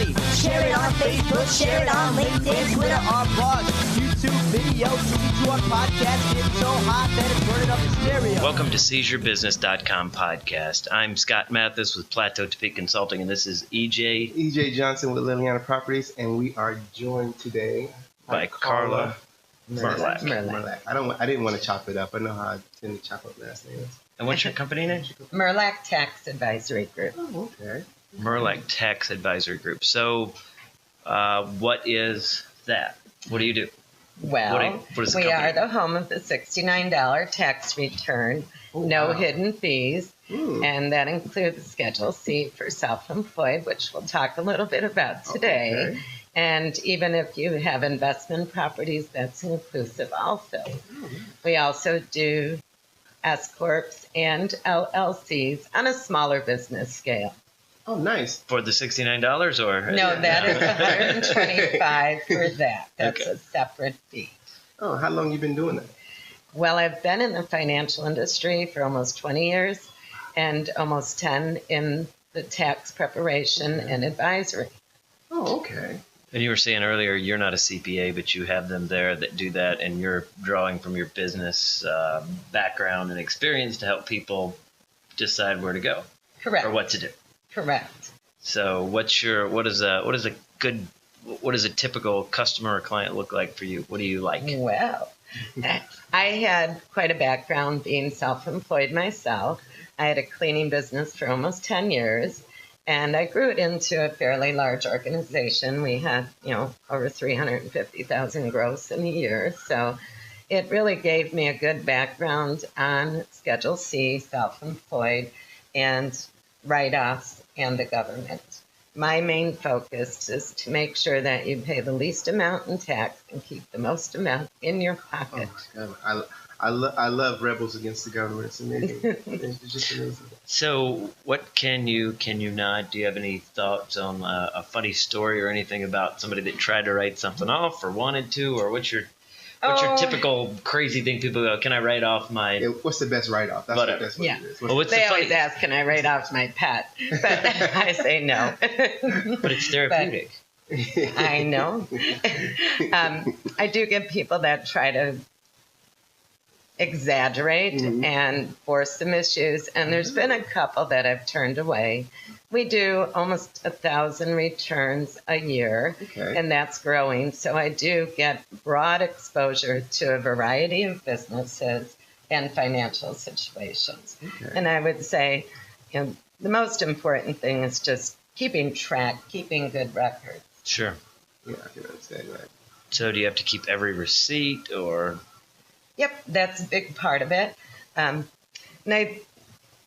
money. Share it on Facebook, share it on LinkedIn, Twitter, our blog, YouTube videos, listen to our podcast, getting so hot that it's burning up the stereo. Welcome to SeizeYourBusiness.com podcast. I'm Scott Mathis with Plateau Topeka Consulting, and this is EJ. EJ Johnson with Liliana Properties, and we are joined today by Carla Merlak. I didn't want to chop it up. I know how I tend to chop up last names. And what's your company name? Merlak Tax Advisory Group. Oh, okay. Merlak Tax Advisory Group. So, what is that? What do you do? Well, what is the we company? are the home of the $69 tax return, no hidden fees, and that includes Schedule C for self-employed, which we'll talk a little bit about today. Okay. And even if you have investment properties, that's inclusive also. We also do S-Corps and LLCs on a smaller business scale. Oh, nice. For the $69 or? No, that is $125 for that. That's Okay. a separate fee. Oh, how long you been doing that? Well, I've been in the financial industry for almost 20 years and almost 10 in the tax preparation and advisory. Oh, okay. And you were saying earlier you're not a CPA, but you have them there that do that, and you're drawing from your business background and experience to help people decide where to go Correct. or what to do. Correct. So, what does a typical customer or client look like for you? What do you like? Well, I had quite a background being self-employed myself. I had a cleaning business for almost 10 years, and I grew it into a fairly large organization. We had, over 350,000 gross in a year. So it really gave me a good background on Schedule C, self-employed, and write-offs and the government. My main focus is to make sure that you pay the least amount in tax and keep the most amount in your pocket. Oh, I love rebels against the government. It's amazing. It's just amazing. So, what can you not? Do you have any thoughts on a funny story or anything about somebody that tried to write something off or wanted to, or what's your typical crazy thing people go, can I write off my... Yeah, what's the best write-off? That's Whatever. What it is. Well, what's They the always funny... ask, can I write off my pet? But I say no. But it's therapeutic. I know. I do get people that try to exaggerate and force some issues, and there's been a couple that I've turned away. We do almost 1,000 returns a year, and that's growing. So I do get broad exposure to a variety of businesses and financial situations. And I would say, the most important thing is just keeping track, keeping good records. Sure. Yeah, I can understand that. So do you have to keep every receipt or... Yep, that's a big part of it. And I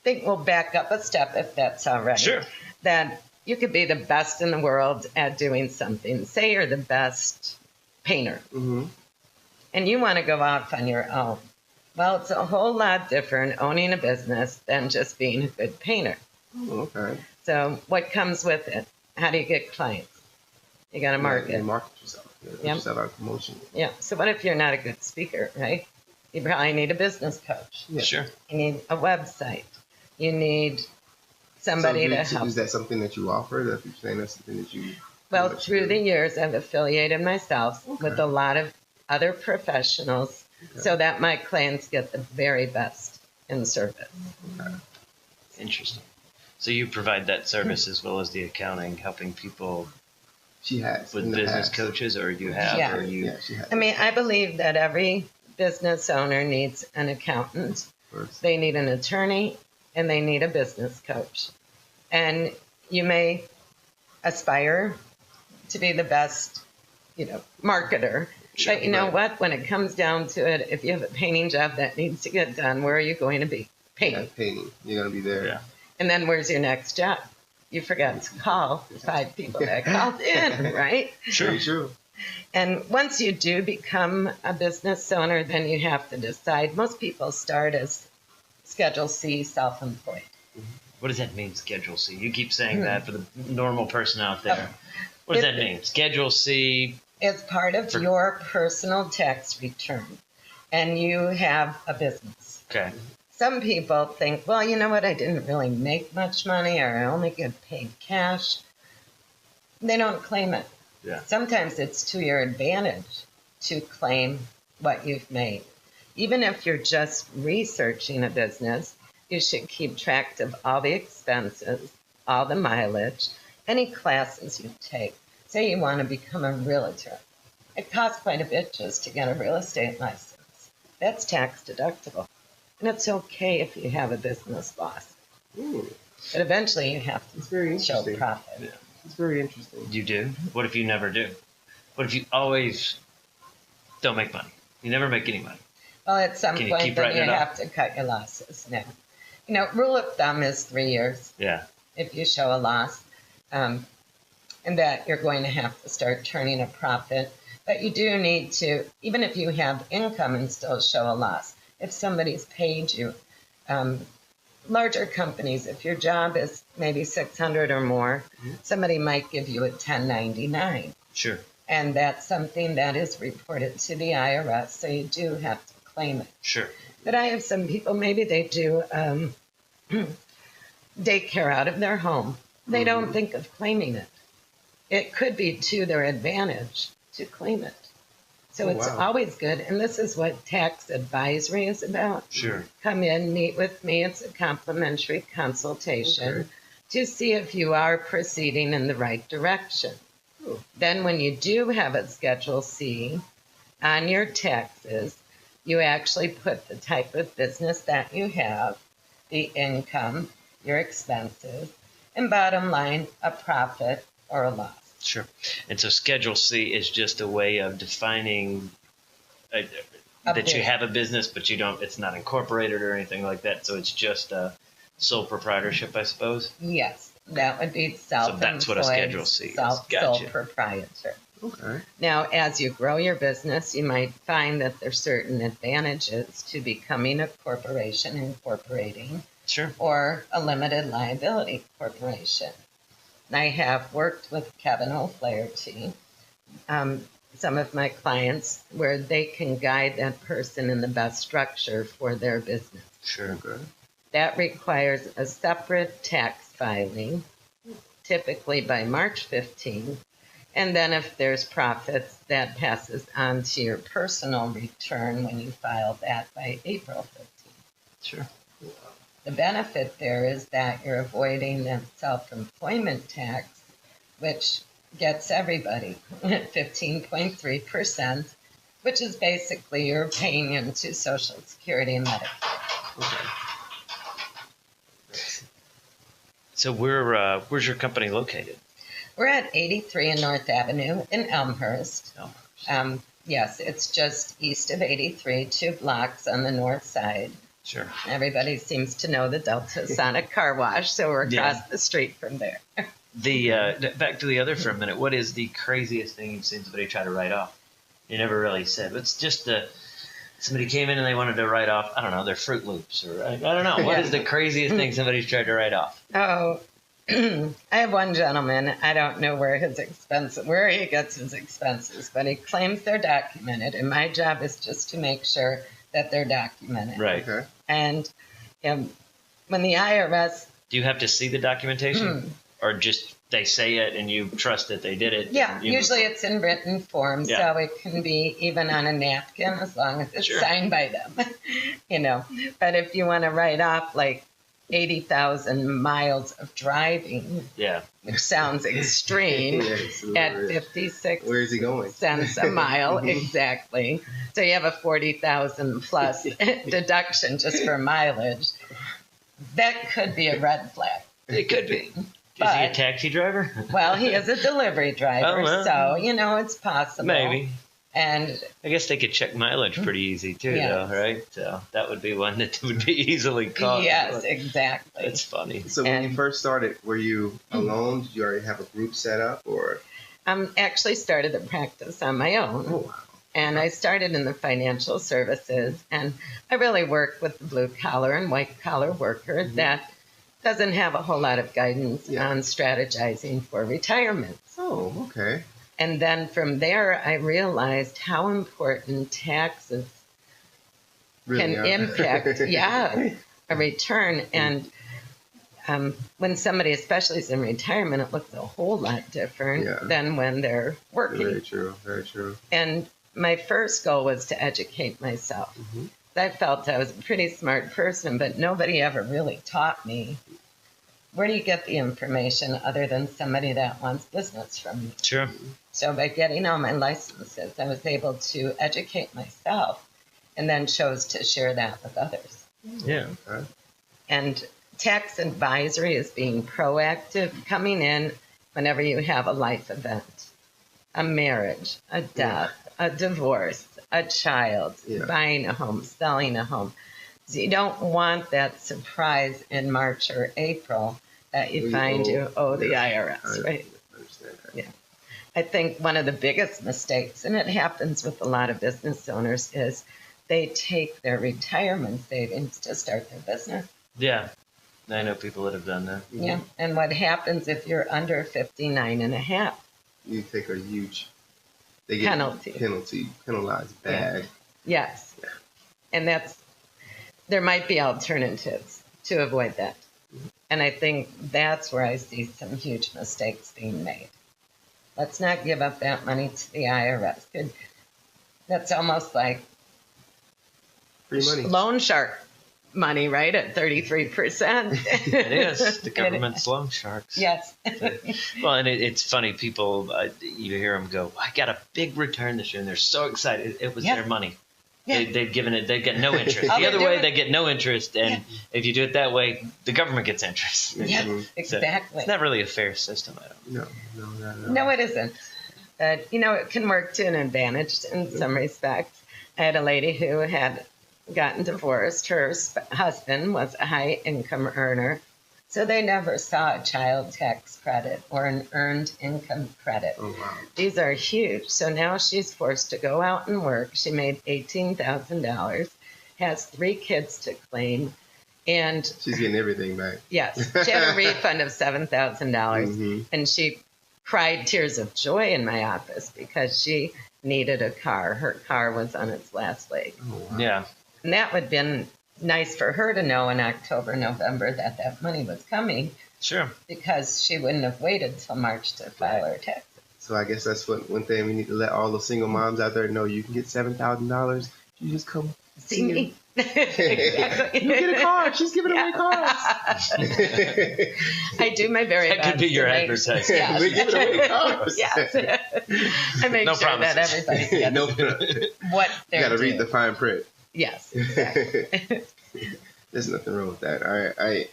think we'll back up a step if that's all right. Sure. That you could be the best in the world at doing something. Say you're the best painter, and you want to go off on your own. Well, it's a whole lot different owning a business than just being a good painter. Oh, okay. So what comes with it? How do you get clients? You got to market. You market yourself. You put yourself out of promotion. Yeah. So what if you're not a good speaker, right? You probably need a business coach. Yeah. Sure. You need a website. You need somebody to help. Is that something that you offer? That you're saying that's something that you... Well, through the years, I've affiliated myself with a lot of other professionals so that my clients get the very best in service. Interesting. So you provide that service as well as the accounting, helping people She has. with business coaches, or you have, Yeah. or you... Yeah, she has. I mean, I believe that every business owner needs an accountant. They need an attorney, and they need a business coach. And you may aspire to be the best, marketer. Sure, But you know what? When it comes down to it, if you have a painting job that needs to get done, where are you going to be? Painting. Yeah, painting. You're going to be there. Yeah. And then where's your next job? You forgot to call the 5 people that called in, right? Sure. Very true. And once you do become a business owner, then you have to decide. Most people start as Schedule C, self-employed. What does that mean, Schedule C? You keep saying that for the normal person out there. What does that mean? Schedule C? It's part of your personal tax return, and you have a business. Okay. Some people think, well, you know what? I didn't really make much money, or I only get paid cash. they don't claim it. Yeah. Sometimes it's to your advantage to claim what you've made. Even if you're just researching a business, you should keep track of all the expenses, all the mileage, any classes you take. Say you want to become a realtor. It costs quite a bit just to get a real estate license. That's tax deductible. And it's okay if you have a business loss. Ooh, But eventually you have it's very to show interesting. profit. Yeah. It's very interesting. You do? What if you never do? What if you always don't make money? You never make any money. Well, at some Can you point, keep then writing you it up? have to cut your losses now. You know, rule of thumb is 3 years Yeah. if you show a loss, and that you're going to have to start turning a profit. But you do need to, even if you have income and still show a loss, if somebody's paid you, larger companies, if your job is maybe 600 or more, somebody might give you a 1099. Sure. And that's something that is reported to the IRS, so you do have to claim it. Sure. But I have some people, maybe they do daycare out of their home. They don't think of claiming it. It could be to their advantage to claim it. So it's wow. always good. And this is what tax advisory is about. Sure. Come in, meet with me. It's a complimentary consultation to see if you are proceeding in the right direction. Oh. Then when you do have a Schedule C on your taxes, you actually put the type of business that you have, the income, your expenses, and bottom line, a profit or a loss. Sure. And so Schedule C is just a way of defining that you have a business, but you don't. It's not incorporated or anything like that. So it's just a sole proprietorship, I suppose. Yes, that would be self-employed. So that's what a Schedule C is. Sole Gotcha. proprietor. Okay. Now, as you grow your business, you might find that there's certain advantages to becoming a corporation, incorporating, Sure. or a limited liability corporation. And I have worked with Kevin O'Flaherty, some of my clients, where they can guide that person in the best structure for their business. Sure. Okay. That requires a separate tax filing, typically by March 15th. And then if there's profits, that passes on to your personal return when you file that by April 15th. Sure. The benefit there is that you're avoiding that self-employment tax, which gets everybody at 15.3%, which is basically you're paying into Social Security and Medicare. Okay. So where's your company located? We're at 83 in North Avenue in Elmhurst. Yes, it's just east of 83, 2 blocks on the north side. Sure. Everybody seems to know the Delta Sonic Car Wash, so we're across the street from there. Back to the other for a minute. What is the craziest thing you've seen somebody try to write off? You never really said. It's just somebody came in and they wanted to write off, I don't know, their Fruit Loops, or I don't know. What is the craziest thing somebody's tried to write off? Oh, I have one gentleman. I don't know where he gets his expenses, but he claims they're documented, and my job is just to make sure that they're documented. Right. Okay. And when the IRS, Do you have to see the documentation, or just they say it and you trust that they did it? yeah, You- usually it's in written form, Yeah. so it can be even on a napkin as long as it's Sure. signed by them, you know. But if you want to write off like 80,000 miles of driving, Yeah. which sounds extreme, Yeah, it's a little at bit- 56 Where is he going? cents a mile, exactly. So you have a 40,000 plus deduction just for mileage. That could be a red flag. It could be. Is he a But- taxi driver? Well, he is a delivery driver, Oh, well. so, you know, it's possible. Maybe. And I guess they could check mileage pretty easy too, Yes. though, right? So that would be one that would be easily caught. yes, exactly. It's funny. So when you And- first started, were you alone? Did you already have a group set up, or? Actually started the practice on my own. Oh, wow. And I started in the financial services, and I really work with the blue collar and white collar worker that doesn't have a whole lot of guidance Yeah. on strategizing for retirement. Oh, okay. And then from there, I realized how important taxes Really can are. impact, a return. And when somebody especially is in retirement, it looks a whole lot different than when they're working. Very true. Very true. And my first goal was to educate myself. I felt I was a pretty smart person, but nobody ever really taught me, where do you get the information other than somebody that wants business from you? Sure. So by getting all my licenses, I was able to educate myself and then chose to share that with others. Yeah. And tax advisory is being proactive, coming in whenever you have a life event, a marriage, a death, a divorce, a child, buying a home, selling a home. So you don't want that surprise in March or April that you find you owe the IRS, right? I understand that. Yeah. I think one of the biggest mistakes, and it happens with a lot of business owners, is they take their retirement savings to start their business. Yeah. I know people that have done that. Yeah. And what happens if you're under 59 and a half? You take a huge penalized bag. Yes. And there might be alternatives to avoid that. And I think that's where I see some huge mistakes being made. Let's not give up that money to the IRS. That's almost like Free money. loan shark money, right? At 33%. It is. The government's loan sharks. Yes. Well, and it's funny. People, you hear them go, I got a big return this year, and they're so excited. It was their money. Yeah. They've given it. They get no interest. The other way, they get no interest, and if you do it that way, the government gets interest. Yeah, exactly. So it's not really a fair system. I don't. No, it isn't. But it can work to an advantage in some respects. I had a lady who had gotten divorced. Her husband was a high income earner, so they never saw a child tax credit or an earned income credit. Oh, wow. These are huge. So now she's forced to go out and work. She made $18,000, has 3 kids to claim, and she's getting everything back. Yes, she had a refund of $7,000, and she cried tears of joy in my office because she needed a car. Her car was on its last leg. Oh, wow. Yeah. And that would have been nice for her to know in October, November that money was coming. Sure. Because she wouldn't have waited till March to file her taxes. So I guess that's one thing we need to let all the single moms out there know. You can get $7,000. You just come see me. Exactly. You get a car. She's giving away cars. I do my very best. That could be your advertisement. Yes. We're giving away cars. Yes. I make No sure promises. that everybody gets what they're You got to doing. read the fine print. Yes, exactly. There's nothing wrong with that.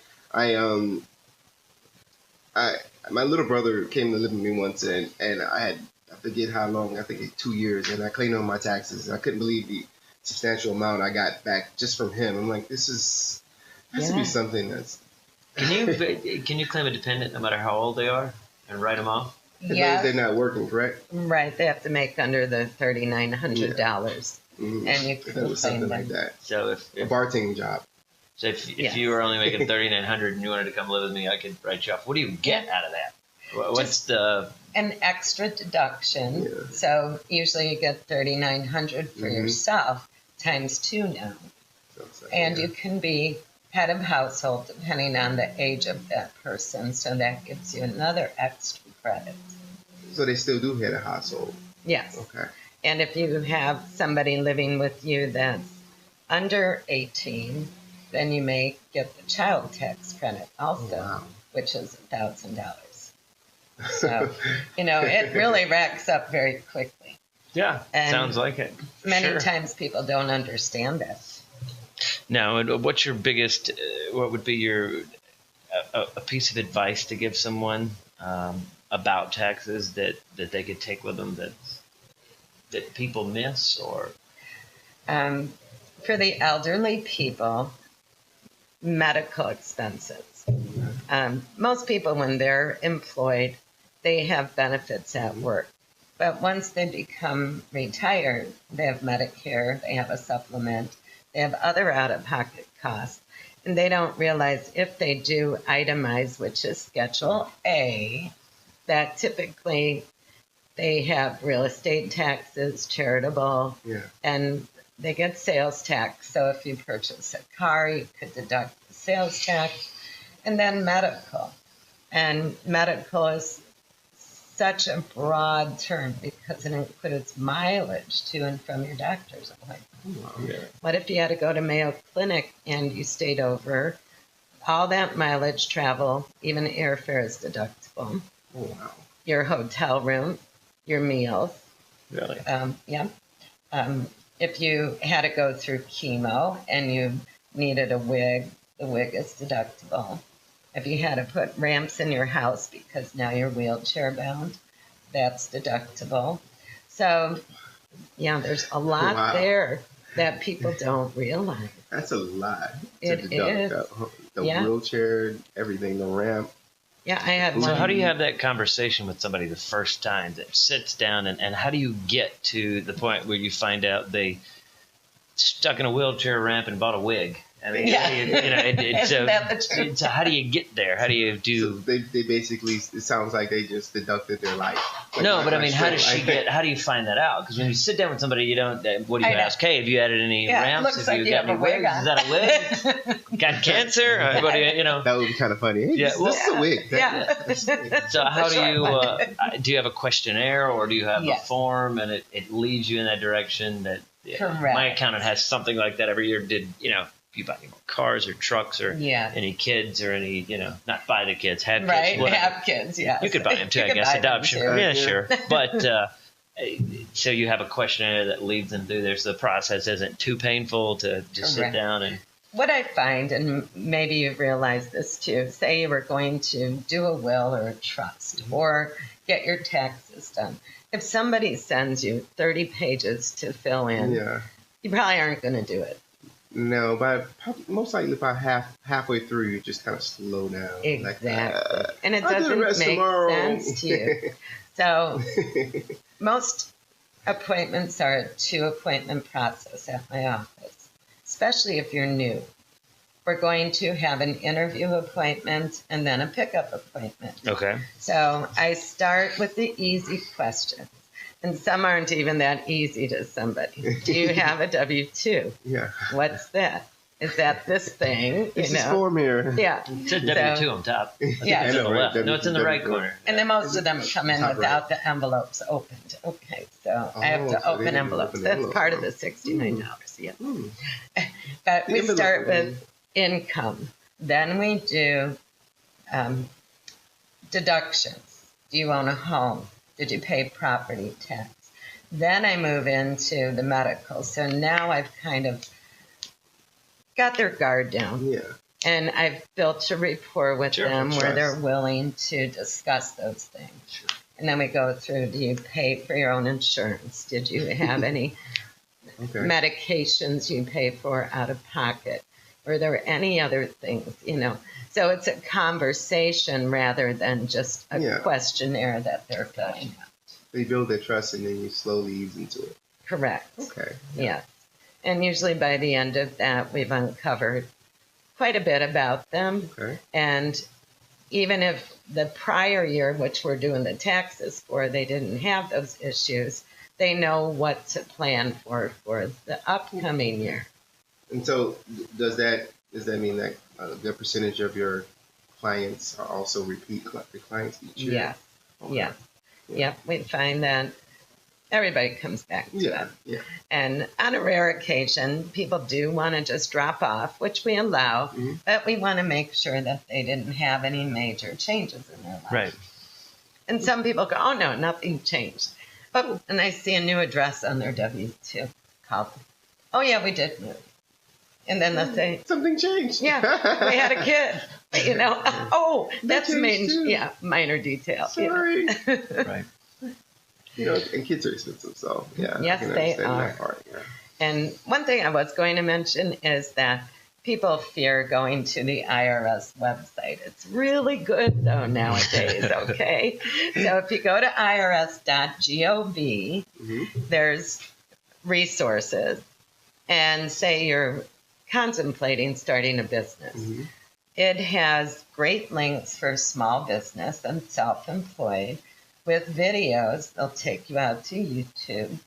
My little brother came to live with me once, and I forget how long. I think 2 years, and I claimed on my taxes. I couldn't believe the substantial amount I got back just from him. I'm like, has to be something that's. Can you claim a dependent no matter how old they are and write them off? Yeah, They're not working, correct? Right. They have to make under the $3,900, Mm-hmm. and you If it can was claim something them. like that. So A bartending job. if you were only making $3,900 and you wanted to come live with me, I could write you off. What do you get out of that? What's the an extra deduction? Yeah. So usually you get $3,900 for yourself times 2 now, and you can be head of household depending on the age of that person. So that gives you another extra credit. So they still do head a household. Yes. Okay. And if you have somebody living with you that's under 18, then you may get the child tax credit also, which is $1,000. So, it really racks up very quickly. Yeah, And sounds like it. Many times people don't understand that. Now, and what's your biggest? What would be your a piece of advice to give someone about taxes that they could take with them that people miss, or For the elderly people, medical expenses. Most people, when they're employed, they have benefits at work. But once they become retired, they have Medicare, they have a supplement, they have other out-of-pocket costs. And they don't realize if they do itemize, which is Schedule A, that typically they have real estate taxes, charitable, and they get sales tax. So if you purchase a car, you could deduct the sales tax. And then medical. And medical is such a broad term because it includes mileage to and from your doctor's appointment. What if you had to go to Mayo Clinic and you stayed over? All that mileage travel, even airfare is deductible. Oh, wow. Your hotel room, your meals. Really? If you had to go through chemo and you needed a wig, the wig is deductible. If you had to put ramps in your house because now you're wheelchair bound, that's deductible. So, yeah, there's a lot there that people don't realize. That's a lot. It is. The wheelchair, everything, the ramp. Yeah, I had one. So how do you have that conversation with somebody the first time that sits down, and how do you get to the point where you find out they stuck in a wheelchair ramp and bought a wig? I mean, so how do you get there? How do you do? So they basically, it sounds like they just deducted their life. Like, no, but I mean, how does she get? How do you find that out? Because when you sit down with somebody, you don't. What do you ask? Hey, have you added any ramps? Have you got any wigs? Is that a wig? Got cancer? What do you know? That would be kind of funny. Hey, this is a wig. So how do you have a questionnaire, or do you have a form, and it leads you in that direction? That my accountant has something like that every year. Did you buy any more cars or trucks or any kids or any, not buy the kids, have kids. Whatever. Have kids, yes. You could buy them too, I guess, adoption. Yeah, sure. But so you have a questionnaire that leads them through there. So the process isn't too painful to just sit down and. What I find, and maybe you've realized this too, say you were going to do a will or a trust or get your taxes done. If somebody sends you 30 pages to fill in, you probably aren't going to do it. No, but most likely about halfway through, you just kind of slow down. Exactly. And it doesn't make sense to you. So most appointments are a 2-appointment process at my office, especially if you're new. We're going to have an interview appointment and then a pickup appointment. Okay. So I start with the easy questions. And some aren't even that easy to somebody. Do you have a W-2? Yeah. What's that? Is that this thing? This is form here. Yeah. It says W-2 on top. Yeah. It's on the left. No, it's in the right corner. And then most of them come in without the envelopes opened. Okay, so I have to open envelopes. That's part of the $69. Yeah. But we start with income. Then we do deductions. Do you own a home? Did you pay property tax? Then I move into the medical. So now I've kind of got their guard down. Yeah. And I've built a rapport with them where they're willing to discuss those things. Sure. And then we go through, do you pay for your own insurance? Did you have any medications you pay for out of pocket? Were there any other things, So it's a conversation rather than just a questionnaire that they're filling out. They build their trust and then you slowly ease into it. Correct. Okay. Yeah. And usually by the end of that, we've uncovered quite a bit about them. Okay. And even if the prior year, which we're doing the taxes for, they didn't have those issues, they know what to plan for the upcoming year. And so does that mean that the percentage of your clients are also repeat clients each year? Yes. Okay. Yeah. Yep. We find that everybody comes back to us. Yeah. And on a rare occasion, people do want to just drop off, which we allow, but we want to make sure that they didn't have any major changes in their life. Right. And some people go, oh, no, nothing changed. Oh, and I see a new address on their W-2. Call them. Oh, yeah, we did move. And then they'll say, something changed. Yeah, we had a kid. Oh, that's minor detail. Sorry. Right. And kids are expensive, so yes, they are. That part, And one thing I was going to mention is that people fear going to the IRS website. It's really good though nowadays. Okay, so if you go to irs.gov, there's resources, and say you're contemplating starting a business. It has great links for small business and self-employed with videos. They'll take you out to YouTube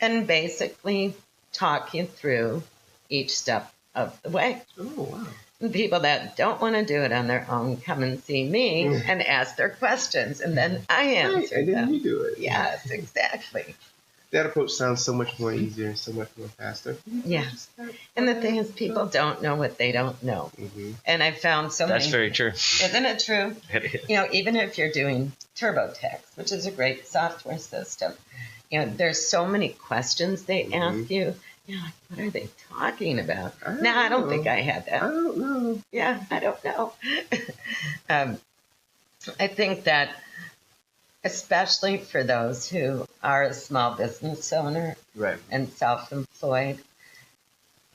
and basically talk you through each step of the way. Oh, wow. People that don't want to do it on their own come and see me and ask their questions, and then I answer and then them. you do it. Yes, exactly. That approach sounds so much more easier and so much more faster. Yeah. And the thing is, people don't know what they don't know. And I found so many. That's very true. Isn't it true? It is. You know, even if you're doing TurboTax, which is a great software system, you know, there's so many questions they ask you. You're like, what are they talking about? I don't think I had that. I don't know. Yeah, I don't know. I think that especially for those who are a small business owner Right. and self-employed,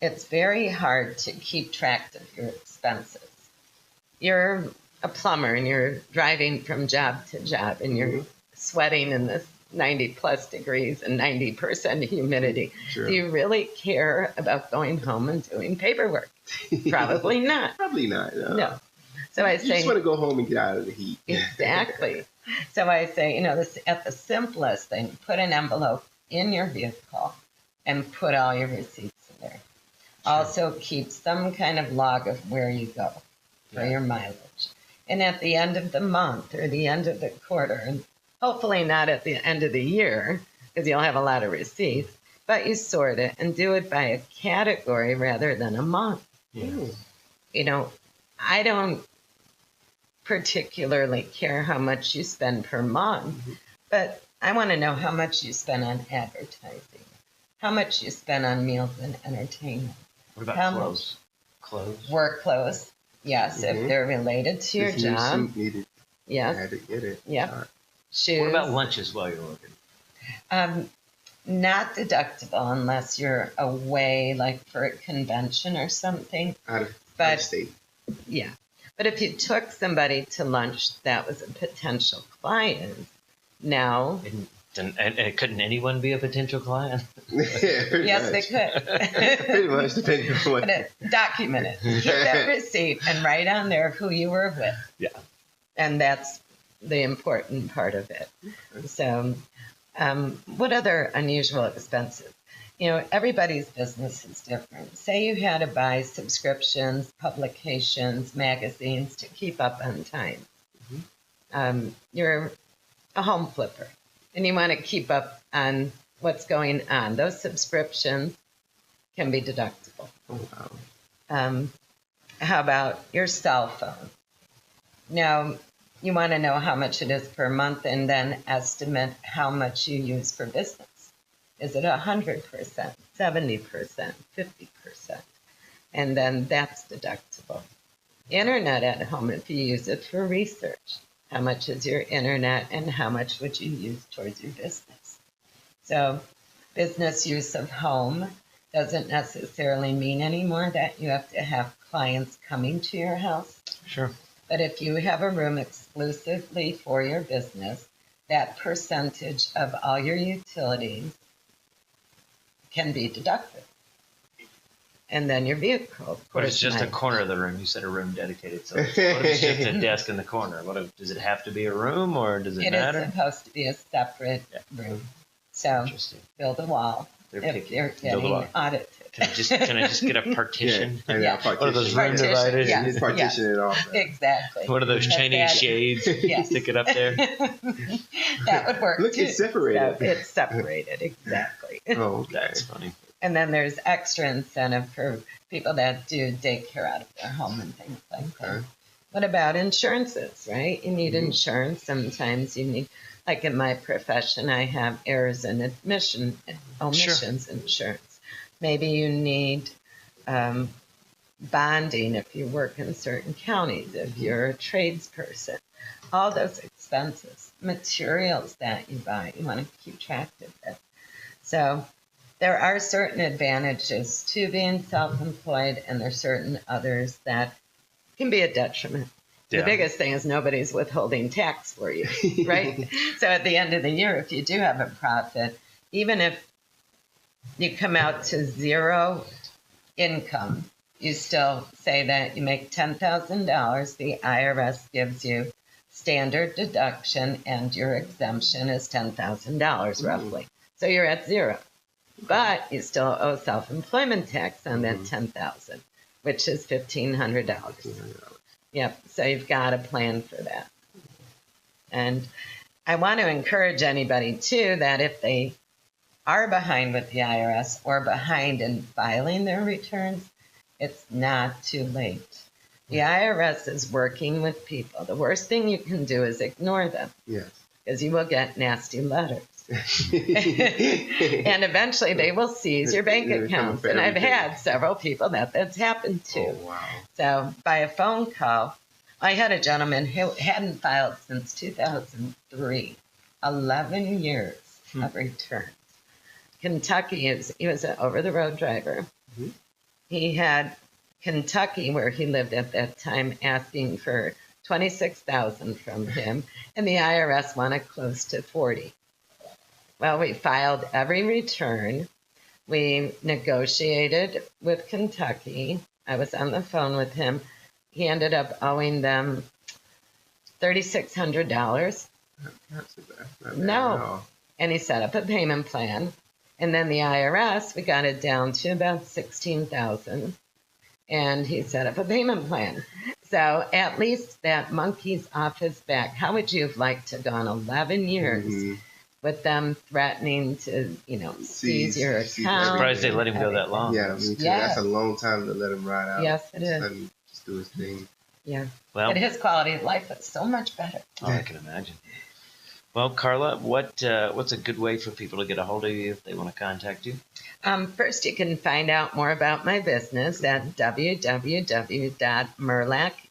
it's very hard to keep track of your expenses. You're a plumber and you're driving from job to job and you're sweating in this 90 plus degrees and 90% humidity. Sure. Do you really care about going home and doing paperwork? Probably not. Probably not. No. So I You say, just want to go home and get out of the heat. exactly. So I say, you know, this at the simplest thing, put an envelope in your vehicle and put all your receipts in there. Sure. Also keep some kind of log of where you go for your mileage. And at the end of the month or the end of the quarter, and hopefully not at the end of the year, because you'll have a lot of receipts, but you sort it and do it by a category rather than a month. Yeah. You know, I don't particularly care how much you spend per month, but I want to know how much you spend on advertising, how much you spend on meals and entertainment. What about How clothes? Clothes? Work clothes, yes, if they're related to your This new job. suit needed. I Yes, had to get it. Yep. Sorry. shoes. What about lunches while you're working? Not deductible unless you're away, like for a convention or something. Out of But state. yeah, but if you took somebody to lunch that was a potential client, now And couldn't anyone be a potential client? Pretty yes, much. they could. Pretty much, depending on what. But document it. Keep that receipt and write on there who you were with. Yeah. And that's the important part of it. So, what other unusual expenses? You know, everybody's business is different. Say you had to buy subscriptions, publications, magazines to keep up on time. You're a home flipper and you want to keep up on what's going on. Those subscriptions can be deductible. Oh, wow. How about your cell phone? Now, you want to know how much it is per month and then estimate how much you use for business. Is it 100%, 70%, 50%? And then that's deductible. Internet at home, if you use it for research, how much is your internet and how much would you use towards your business? So business use of home doesn't necessarily mean anymore that you have to have clients coming to your house. Sure. But if you have a room exclusively for your business, that percentage of all your utilities can be deducted. And then your vehicle, of What course. is just a might. corner of the room? You said a room dedicated. So what if it's just a desk in the corner? Does it have to be a room or does it It matter? is supposed to be a separate room. So Interesting. build a wall They're if picky. you're Build a getting wall. audited. Can I just get a partition? Yeah, Yeah. partition. One of those room Partition, dividers? yeah. Just partition it off. Exactly. One of those That's Chinese bad. shades? Yes. Stick it up there? That would work Look, too. it's separated. So it's separated, exactly. Oh, okay. That's funny. And then there's extra incentive for people that do daycare out of their home and things like that. Okay. What about insurances, right? You need insurance. Sometimes you need, like in my profession, I have errors and omissions insurance. Maybe you need bonding if you work in certain counties, if you're a tradesperson. All those expenses, materials that you buy, you want to keep track of it. So there are certain advantages to being self-employed, and there are certain others that can be a detriment. Yeah. The biggest thing is nobody's withholding tax for you, right? So at the end of the year, if you do have a profit, even if you come out to zero income, you still say that you make $10,000. The IRS gives you standard deduction, and your exemption is $10,000 roughly. So you're at zero. But you still owe self-employment tax on that $10,000. which is $1,500. $1,500. Yep. So you've got to plan for that. And I want to encourage anybody, too, that if they are behind with the IRS or behind in filing their returns, it's not too late. The IRS is working with people. The worst thing you can do is ignore them. Yes. Because you will get nasty letters. And eventually they will seize your bank accounts. And I've had several people that's happened to. Oh, wow. So by a phone call, I had a gentleman who hadn't filed since 2003, 11 years of returns. Kentucky, he was an over-the-road driver. Mm-hmm. He had Kentucky, where he lived at that time, asking for $26,000 from him, and the IRS wanted close to $40,000. Well, we filed every return. We negotiated with Kentucky. I was on the phone with him. He ended up owing them $3,600. Not too bad. Not bad No. at all. And he set up a payment plan. And then the IRS, we got it down to about $16,000. And he set up a payment plan. So at least that monkey's off his back. How would you have liked to have gone 11 years with them threatening to, seize your account? I'm surprised they let him go that long. Yeah, me too. Yes. That's a long time to let him ride out. Yes, it is. Let him just do his thing. Yeah. Well, But his quality of life was so much better. oh, I can imagine. Well, Carla, what's a good way for people to get a hold of you if they want to contact you? First, you can find out more about my business at www.merlak,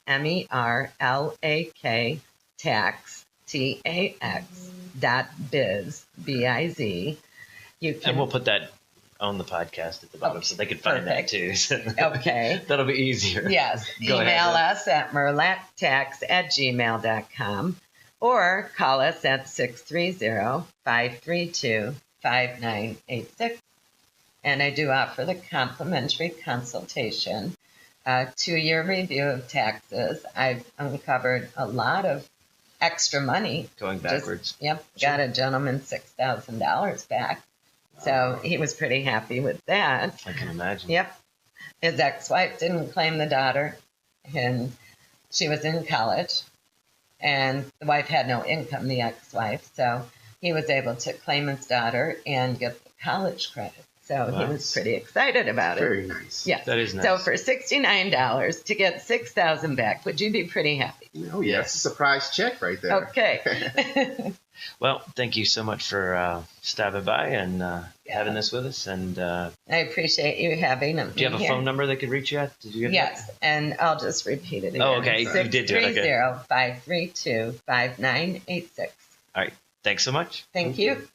MERLAK, tax, TAX.biz, B-I-Z. You can, And we'll put that on the podcast at the bottom so they can find perfect. that too. So Okay. That'll be easier. Yes. Go Email ahead. us at merlaktax@gmail.com or call us at 630-532-5986. And I do offer the complimentary consultation, 2-year review of taxes. I've uncovered a lot of extra money. Going backwards. Yep. Got a gentleman $6,000 back. So he was pretty happy with that. I can imagine. Yep. His ex-wife didn't claim the daughter, and she was in college, and the wife had no income, the ex-wife, so he was able to claim his daughter and get the college credit. So he was pretty excited about it. Very nice. Yes. That is nice. So for $69 to get $6,000 back, would you be pretty happy? Oh, yeah. It's a surprise check right there. Okay. Well, thank you so much for stopping by and having this with us. And I appreciate you having me do you have a here. phone number they could reach you at? Did you get Yes, and I'll just repeat it again. Oh, okay. You did do it. Okay. 630-532-5986. All right. Thanks so much. Thank you.